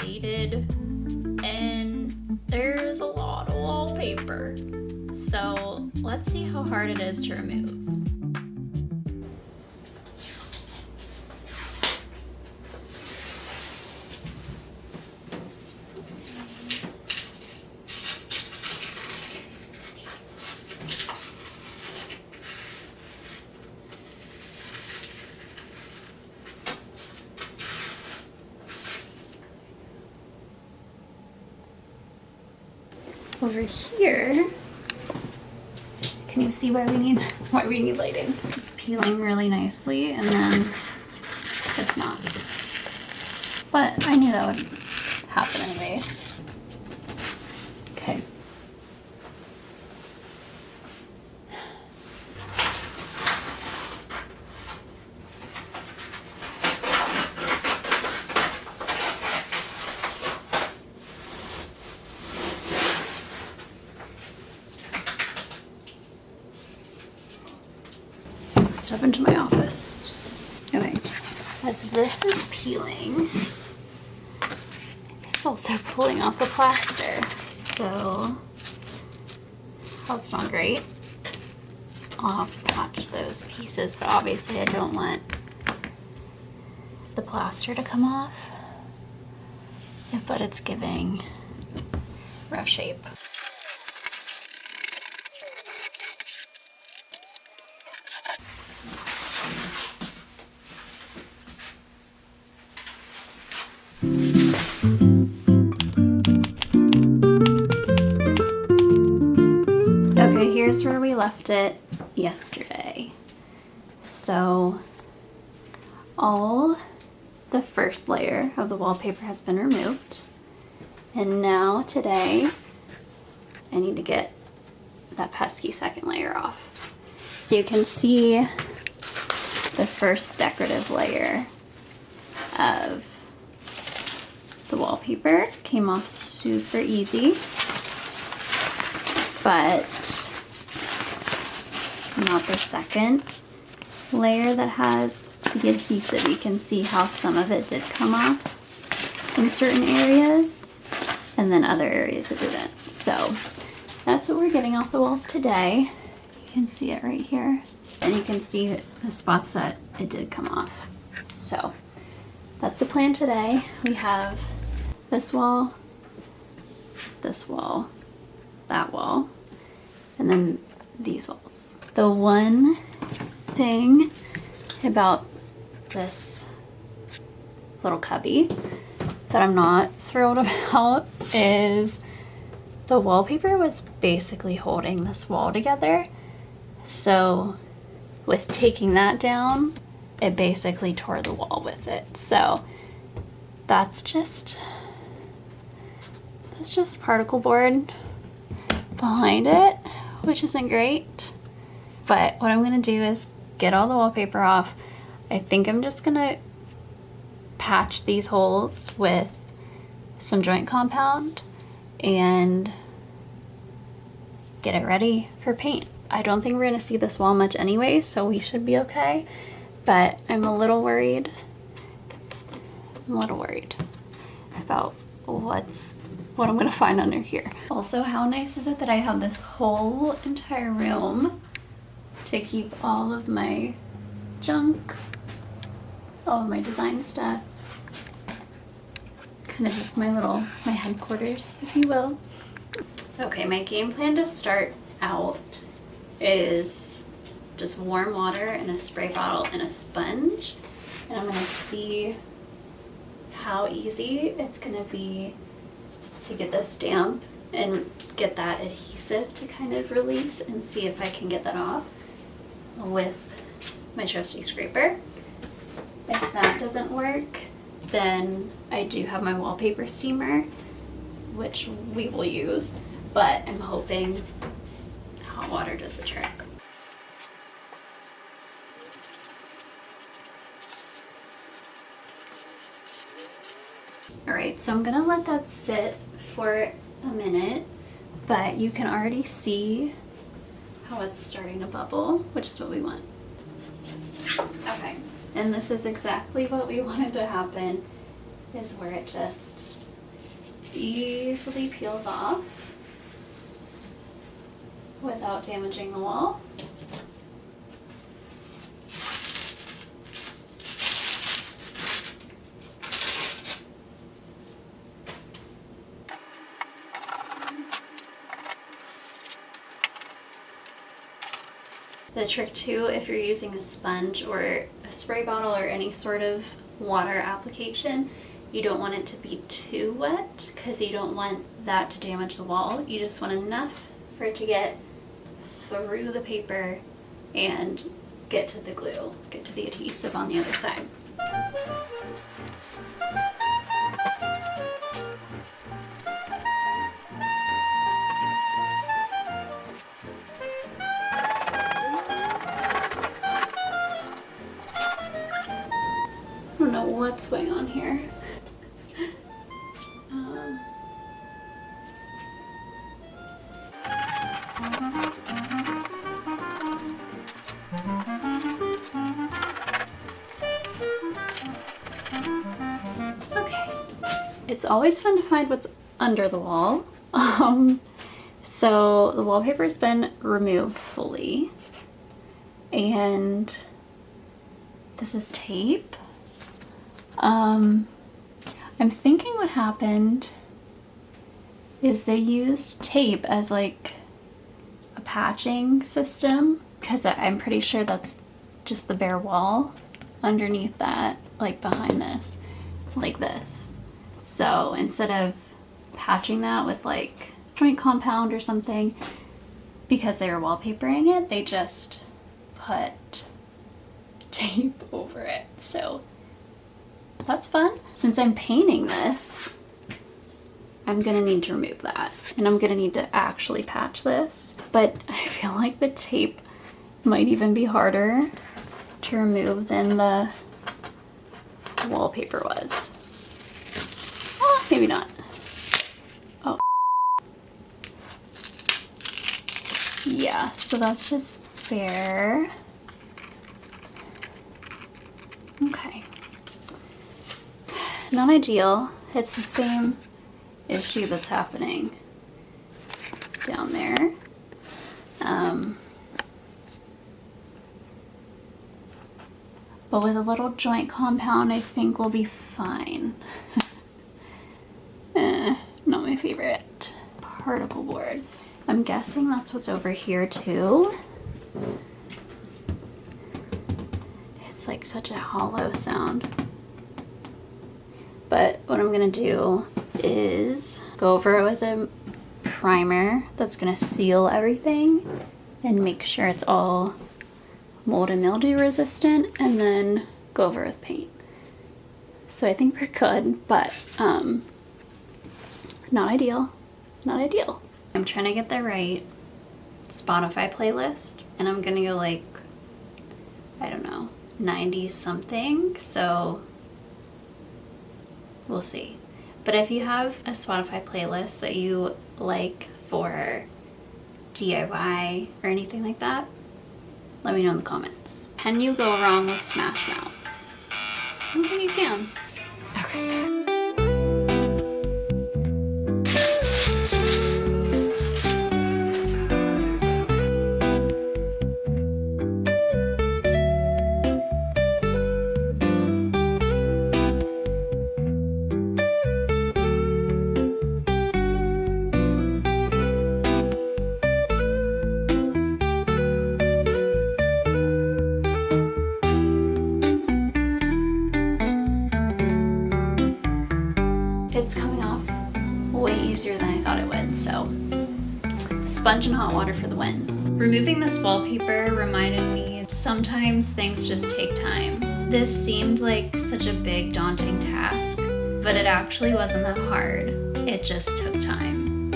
dated and there's a lot of wallpaper. So let's see how hard it is to remove. Over here, can you see why we need lighting? It's peeling really nicely and then it's not. But I knew that would happen anyways. Okay. Step into my office. Okay, as this is peeling, it's also pulling off the plaster. So that's not great. I'll have to patch those pieces, but obviously I don't want the plaster to come off. But it's giving rough shape. Okay, here's where we left it yesterday. So all the first layer of the wallpaper has been removed. And now today, I need to get that pesky second layer off. So you can see the first decorative layer of the wallpaper came off super easy, but not the second layer that has the adhesive. You can see how some of it did come off in certain areas and then other areas it didn't. So that's what we're getting off the walls today. You can see it right here, and you can see the spots that it did come off. So that's the plan today. We have this wall, that wall, and then these walls. The one thing about this little cubby that I'm not thrilled about is the wallpaper was basically holding this wall together. So with taking that down, it basically tore the wall with it. So that's just particle board behind it, which isn't great. But what I'm gonna do is get all the wallpaper off. I think I'm just gonna patch these holes with some joint compound and get it ready for paint. I don't think we're gonna see this wall much anyway, so we should be okay. But I'm a little worried about what I'm gonna find under here. Also, how nice is it that I have this whole entire room to keep all of my junk, all of my design stuff. Kind of just my headquarters, if you will. Okay, my game plan to start out is just warm water in a spray bottle and a sponge. And I'm gonna see how easy it's gonna be to get this damp and get that adhesive to kind of release, and see if I can get that off with my trusty scraper. If that doesn't work, then I do have my wallpaper steamer, which we will use, but I'm hoping hot water does the trick. All right, so I'm gonna let that sit for a minute, but you can already see how it's starting to bubble, which is what we want. Okay, and this is exactly what we wanted to happen, is where it just easily peels off without damaging the wall. The trick too, if you're using a sponge or a spray bottle or any sort of water application, you don't want it to be too wet because you don't want that to damage the wall. You just want enough for it to get through the paper and get to the glue, get to the adhesive on the other side. I don't know what's going on here. Okay, it's always fun to find what's under the wall. So the wallpaper has been removed fully, and this is tape. I'm thinking what happened is they used tape as like a patching system, because I'm pretty sure that's just the bare wall underneath that, like behind this, like this. So instead of patching that with like joint compound or something, because they were wallpapering it, they just put tape over it. So that's fun. Since I'm painting this, I'm gonna need to remove that, and I'm gonna need to actually patch this, but I feel like the tape might even be harder to remove than the wallpaper was. Oh, maybe not. Oh. Yeah, so that's just fair. Okay. Not ideal. It's the same issue that's happening down there. But with a little joint compound, I think we'll be fine. Not my favorite particle board. I'm guessing that's what's over here too. It's like such a hollow sound. But what I'm gonna do is go over it with a primer that's gonna seal everything and make sure it's all mold and mildew resistant, and then go over with paint. So I think we're good, but not ideal, not ideal. I'm trying to get the right Spotify playlist, and I'm gonna go like, I don't know, 90 something, so we'll see. But if you have a Spotify playlist that you like for DIY or anything like that, let me know in the comments. Can you go wrong with Smash Mouth? I don't think you can. Okay. It's coming off way easier than I thought it would, so sponge and hot water for the win. Removing this wallpaper reminded me sometimes things just take time. This seemed like such a big, daunting task, but it actually wasn't that hard. It just took time.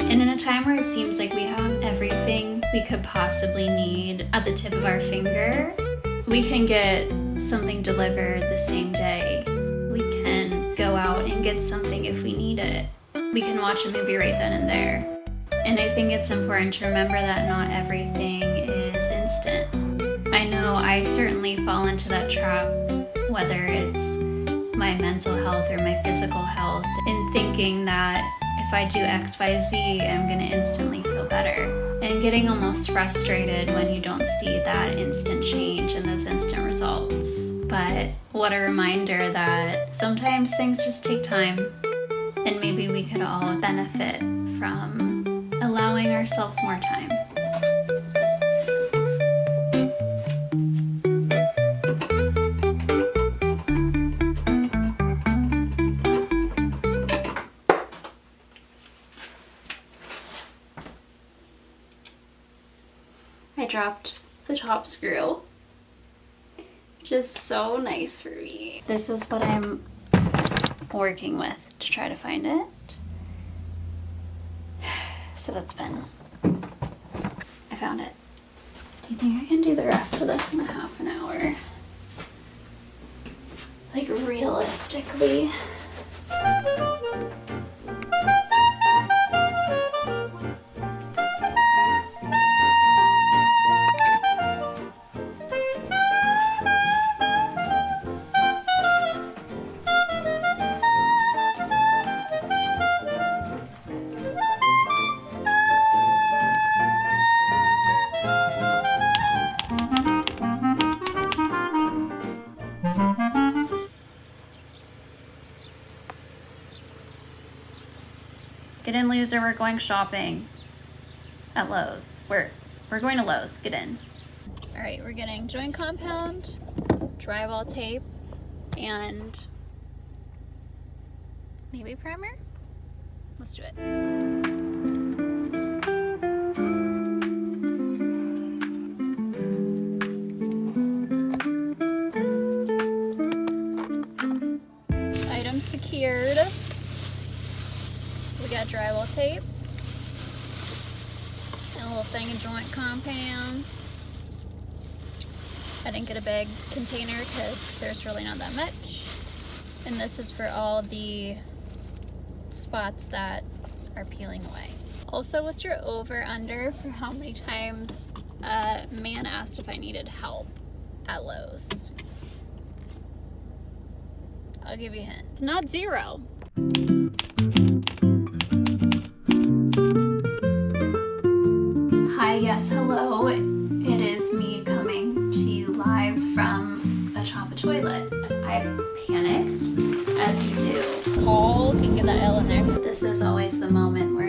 And in a time where it seems like we have everything we could possibly need at the tip of our finger, we can get something delivered the same day. We can go out and get something if we need it. We can watch a movie right then and there. And I think it's important to remember that not everything is instant. I know I certainly fall into that trap, whether it's my mental health or my physical health, in thinking that if I do X, Y, Z, I'm gonna instantly feel better. And getting almost frustrated when you don't see that instant change and those instant results. But what a reminder that sometimes things just take time, and maybe we could all benefit from allowing ourselves more time. I dropped the top screw, which is so nice for me. This is what I'm working with to try to find it. So that's fun. I found it. Do you think I can do the rest of this in a half an hour? Like, realistically. Get in, loser, we're going shopping at Lowe's. We're going to Lowe's, get in. All right, we're getting joint compound, drywall tape, and maybe primer? Let's do it. Item secured. We got drywall tape and a little thing of joint compound. I didn't get a big container because there's really not that much. And this is for all the spots that are peeling away. Also, what's your over/under for how many times a man asked if I needed help at Lowe's? I'll give you a hint. It's not 0. Hi, yes, hello. It is me coming to you live from atop a toilet. I panicked, as you do. Call, can get that L in there. This is always the moment where